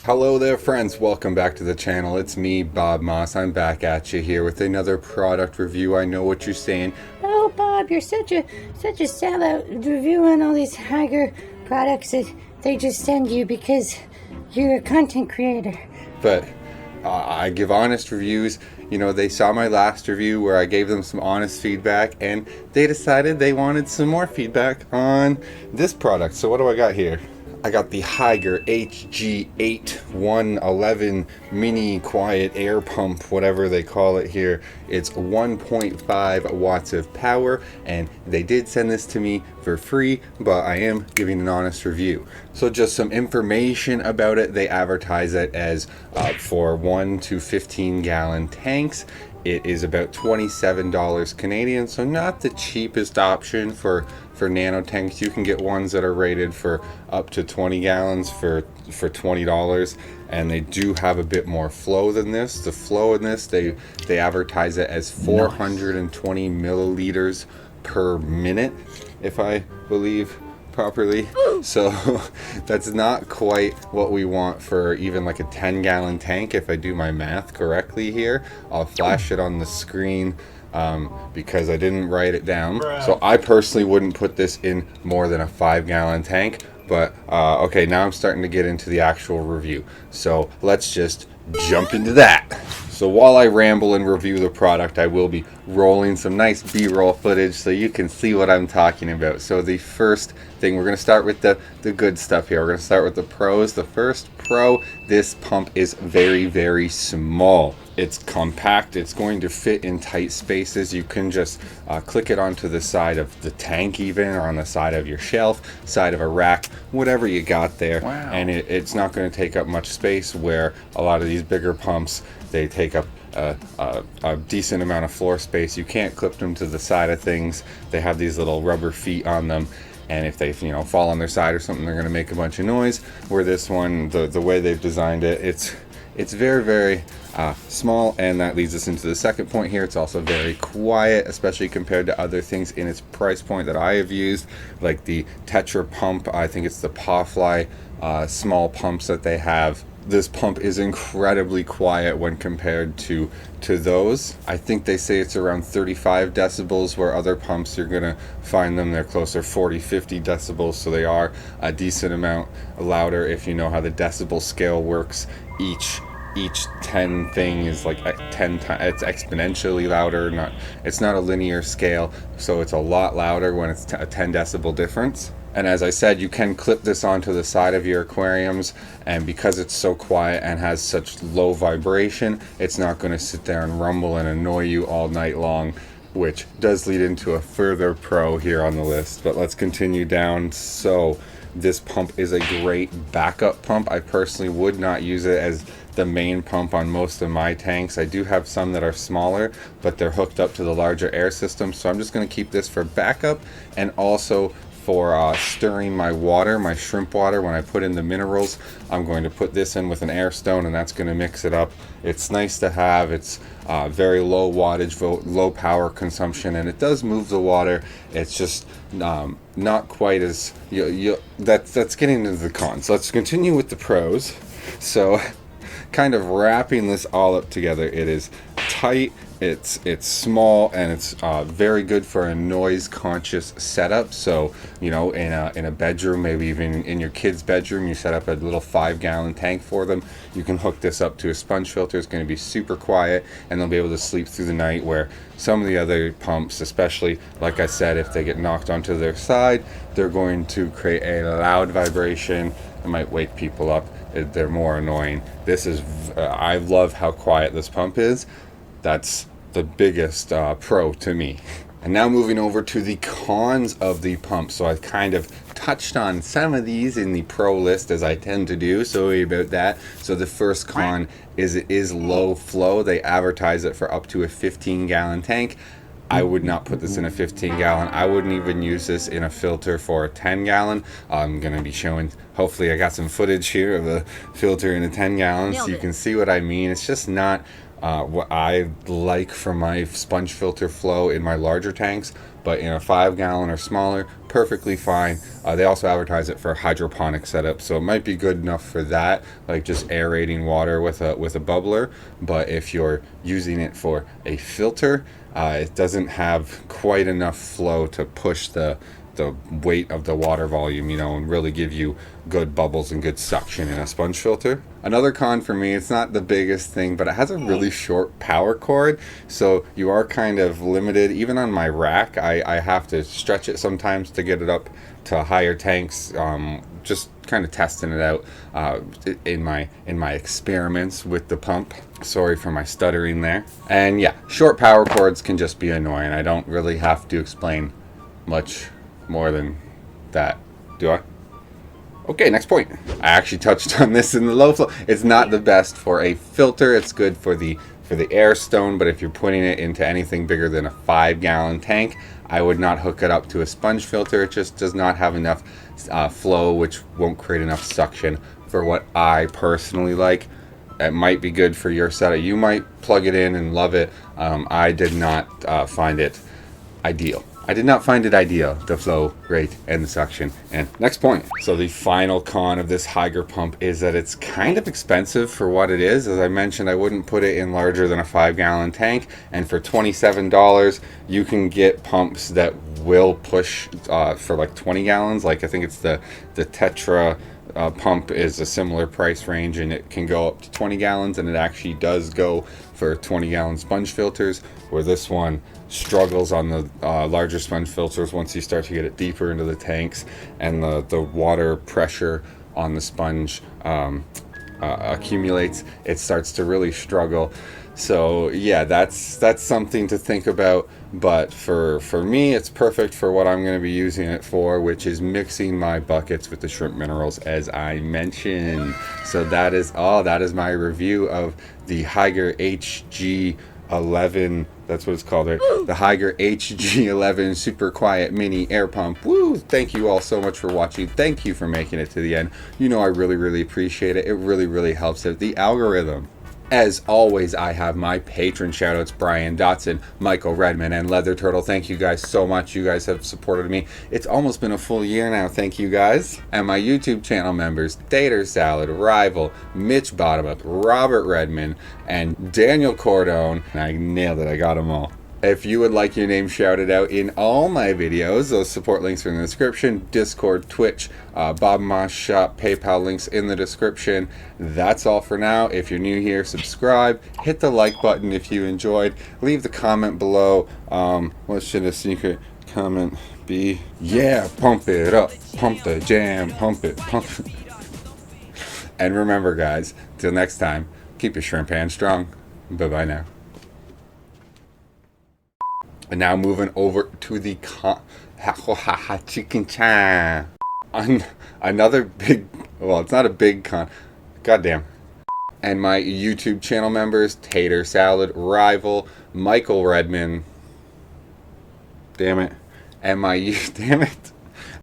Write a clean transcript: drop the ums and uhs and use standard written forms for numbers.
Hello there friends, welcome back to the channel. It's me, Bob Moss. I'm back at you here with another product review. I know what you're saying. Oh, Bob, you're such a sellout reviewing all these Hygger products that they just send you because you're a content creator. But I give honest reviews. You know, they saw my last review where I gave them some honest feedback and they decided they wanted some more feedback on this product. So what do I got here? I got the Hygger HG-811 mini quiet air pump, whatever they call it here. It's 1.5 watts of power, and they did send this to me for free, but I am giving an honest review. So just some information about it. They advertise it as for 1 to 15 gallon tanks. It is about $27 Canadian, so not the cheapest option for nano tanks. You can get ones that are rated for up to 20 gallons for $20, and they do have a bit more flow than this. The flow in this, they advertise it as 420 milliliters per minute, if I believe properly. So that's not quite what we want for even like a 10-gallon tank, if I do my math correctly here. I'll flash it on the screen because I didn't write it down. So I personally wouldn't put this in more than a 5-gallon tank. But okay, now I'm starting to get into the actual review, so let's just jump into that. So while I ramble and review the product, I will be rolling some nice B-roll footage so you can see what I'm talking about. So the first thing, we're going to start with the good stuff here. We're going to start with the pros. The first pro, this pump is very, very small. It's compact. It's going to fit in tight spaces. You can just click it onto the side of the tank even, or on the side of your shelf, side of a rack, whatever you got there. Wow. And it's not going to take up much space, where a lot of these bigger pumps, they take up a decent amount of floor space. You can't clip them to the side of things. They have these little rubber feet on them, and if they fall on their side or something, they're going to make a bunch of noise. Where this one, the way they've designed it, it's very, very small, and that leads us into the second point here. It's also very quiet, especially compared to other things in its price point that I have used, like the Tetra pump. I think it's the Pawfly small pumps that they have. This pump is incredibly quiet when compared to those. I think they say it's around 35 decibels, where other pumps you're gonna find them, they're closer 40-50 decibels, so they are a decent amount louder. If you know how the decibel scale works, each 10 thing is like 10 times, it's exponentially louder. It's not a linear scale, so it's a lot louder when it's a 10 decibel difference. And as I said, you can clip this onto the side of your aquariums, and because it's so quiet and has such low vibration, it's not going to sit there and rumble and annoy you all night long, which does lead into a further pro here on the list. But let's continue down. So this pump is a great backup pump. I personally would not use it as the main pump on most of my tanks. I do have some that are smaller, but they're hooked up to the larger air system, so I'm just going to keep this for backup, and also for stirring my water, my shrimp water. When I put in the minerals, I'm going to put this in with an air stone, and that's going to mix it up. It's nice to have. It's very low wattage, low power consumption, and it does move the water. It's just not quite as that's getting into the cons. Let's continue with the pros. So kind of wrapping this all up together, it is tight, it's small, and it's very good for a noise conscious setup. So in a bedroom, maybe even in your kid's bedroom, you set up a little 5-gallon tank for them. You can hook this up to a sponge filter. It's going to be super quiet, and they'll be able to sleep through the night, where some of the other pumps, especially like I said, if they get knocked onto their side, they're going to create a loud vibration. It might wake people up. They're more annoying. This is I love how quiet this pump is. That's the biggest pro to me. And now moving over to the cons of the pump. So I kind of touched on some of these in the pro list, as I tend to do. Sorry about that. So the first con is it is low flow. They advertise it for up to a 15-gallon tank. I would not put this in a 15-gallon. I wouldn't even use this in a filter for a 10-gallon. I'm going to be showing, hopefully I got some footage here of a filter in a 10-gallon, so you can see what I mean. It's just not what I like for my sponge filter flow in my larger tanks. But in a 5-gallon or smaller, perfectly fine. They also advertise it for hydroponic setup, so it might be good enough for that, like just aerating water with a bubbler. But if you're using it for a filter, it doesn't have quite enough flow to push the weight of the water volume, you know, and really give you good bubbles and good suction in a sponge filter. Another con for me, it's not the biggest thing, but it has a really short power cord, so you are kind of limited. Even on my rack, I have to stretch it sometimes to get it up to higher tanks. Just kind of testing it out in my experiments with the pump. Sorry for my stuttering there. And yeah, short power cords can just be annoying. I don't really have to explain much more than that, do I? Okay, next point. I actually touched on this in the low flow. It's not the best for a filter. It's good for the air stone, but if you're putting it into anything bigger than a 5-gallon tank, I would not hook it up to a sponge filter. It just does not have enough flow, which won't create enough suction for what I personally like. It might be good for your setup. You might plug it in and love it. I did not find it ideal. The flow rate and the suction. And next point. So the final con of this Hygger pump is that it's kind of expensive for what it is. As I mentioned, I wouldn't put it in larger than a 5-gallon tank. And for $27, you can get pumps that will push for like 20 gallons. Like I think it's the Tetra pump is a similar price range, and it can go up to 20 gallons, and it actually does go for 20-gallon sponge filters, where this one struggles on the larger sponge filters once you start to get it deeper into the tanks, and the water pressure on the sponge accumulates. It starts to really struggle. So yeah, that's something to think about. But for me, it's perfect for what I'm going to be using it for, which is mixing my buckets with the shrimp minerals, as I mentioned. So that is my review of the Hygger HG-11. That's what it's called, right? The Hygger HG-11 Super Quiet Mini Air Pump. Woo! Thank you all so much for watching. Thank you for making it to the end. You know I really, really appreciate it. It really, really helps out the algorithm. As always, I have my patron shoutouts: Brian Dotson, Michael Redman, and Leather Turtle. Thank you guys so much. You guys have supported me. It's almost been a full year now. Thank you guys. And my YouTube channel members: Tater Salad, Rival, Mitch Bottomup, Robert Redman, and Daniel Cordone. I nailed it. I got them all. If you would like your name shouted out in all my videos, those support links are in the description. Discord, Twitch, Bob Moss Shop, PayPal links in the description. That's all for now. If you're new here, subscribe. Hit the like button if you enjoyed. Leave the comment below. What should a secret comment be? Yeah, pump it up. Pump the jam. Pump it. Pump it. And remember, guys, till next time, keep your shrimp hand strong. Bye-bye now. And now moving over to the chicken cha. Another big, well, it's not a big con. Goddamn. And my YouTube channel members: Tater Salad, Rival, Michael Redman. Damn it. And my, damn it.